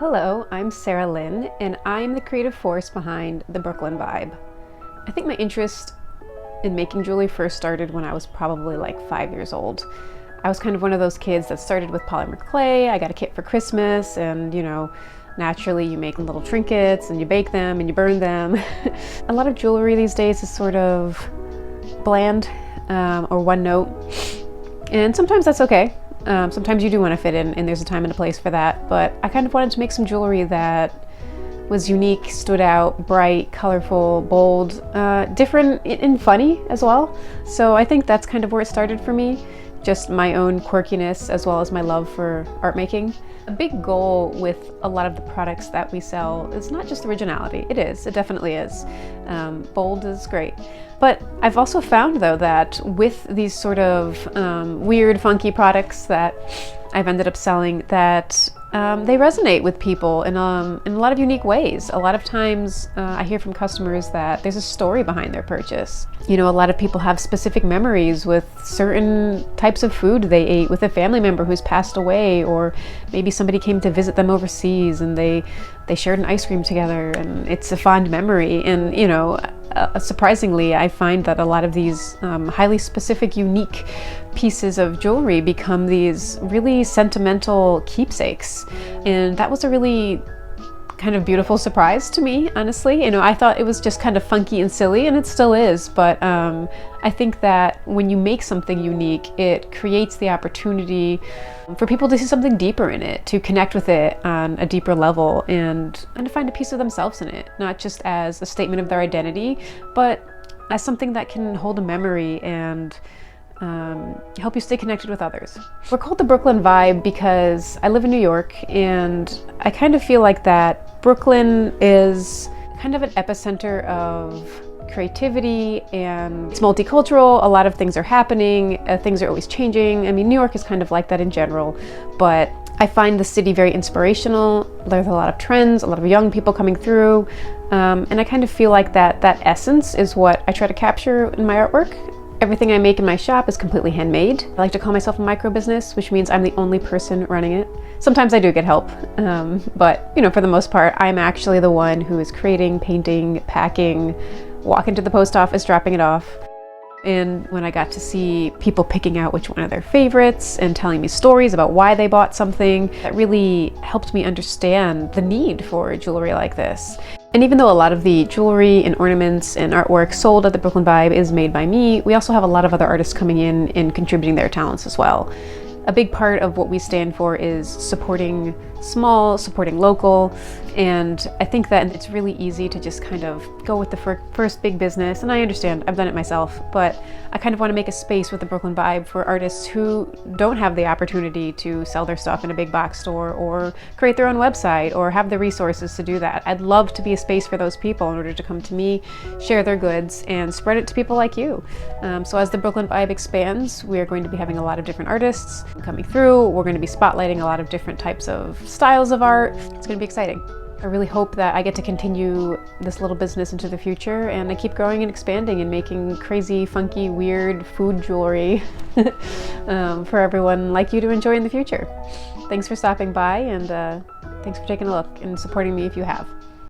Hello, I'm Sarah Lynn, and I'm the creative force behind the Brooklyn Vibe. I think my interest in making jewelry first started when I was probably like 5 years old. I was kind of one of those kids that started with polymer clay. I got a kit for Christmas, and naturally you make little trinkets and you bake them and you burn them. A lot of jewelry these days is sort of bland or one note, and sometimes that's okay. Sometimes you do want to fit in, and there's a time and a place for that, but I kind of wanted to make some jewelry that was unique, stood out, bright, colorful, bold, different and funny as well. So I think that's kind of where it started for me, just my own quirkiness as well as my love for art making. A big goal with a lot of the products that we sell is not just originality. It definitely is. Bold is great. But I've also found though that with these sort of weird, funky products that I've ended up selling, that they resonate with people in a lot of unique ways. A lot of times I hear from customers that there's a story behind their purchase. A lot of people have specific memories with certain types of food they ate with a family member who's passed away, or maybe somebody came to visit them overseas and they shared an ice cream together and it's a fond memory. And surprisingly, I find that a lot of these highly specific, unique pieces of jewelry become these really sentimental keepsakes. And that was a really kind of beautiful surprise to me, honestly. I thought it was just kind of funky and silly, and it still is, but I think that when you make something unique, it creates the opportunity for people to see something deeper in it, to connect with it on a deeper level, and to find a piece of themselves in it, not just as a statement of their identity, but as something that can hold a memory and help you stay connected with others. We're called the Brooklyn Vibe because I live in New York, and I kind of feel like that Brooklyn is kind of an epicenter of creativity, and it's multicultural. A lot of things are happening, things are always changing. I mean, New York is kind of like that in general, but I find the city very inspirational. There's a lot of trends, a lot of young people coming through, and I kind of feel like that essence is what I try to capture in my artwork. Everything I make in my shop is completely handmade. I like to call myself a micro business, which means I'm the only person running it. Sometimes I do get help, but for the most part, I'm actually the one who is creating, painting, packing, walking to the post office, dropping it off. And when I got to see people picking out which one of their favorites and telling me stories about why they bought something, that really helped me understand the need for jewelry like this. And even though a lot of the jewelry and ornaments and artwork sold at the Brooklyn Vibe is made by me, we also have a lot of other artists coming in and contributing their talents as well. A big part of what we stand for is supporting small, supporting local, and I think that it's really easy to just kind of go with the first big business, and I understand, I've done it myself, but I kind of want to make a space with the Brooklyn Vibe for artists who don't have the opportunity to sell their stuff in a big box store or create their own website or have the resources to do that. I'd love to be a space for those people in order to come to me, share their goods, and spread it to people like you. So as the Brooklyn Vibe expands, we are going to be having a lot of different artists coming through. We're going to be spotlighting a lot of different types of styles of art. It's going to be exciting. I really hope that I get to continue this little business into the future, and I keep growing and expanding and making crazy, funky, weird food jewelry for everyone like you to enjoy in the future. Thanks for stopping by, and thanks for taking a look and supporting me if you have.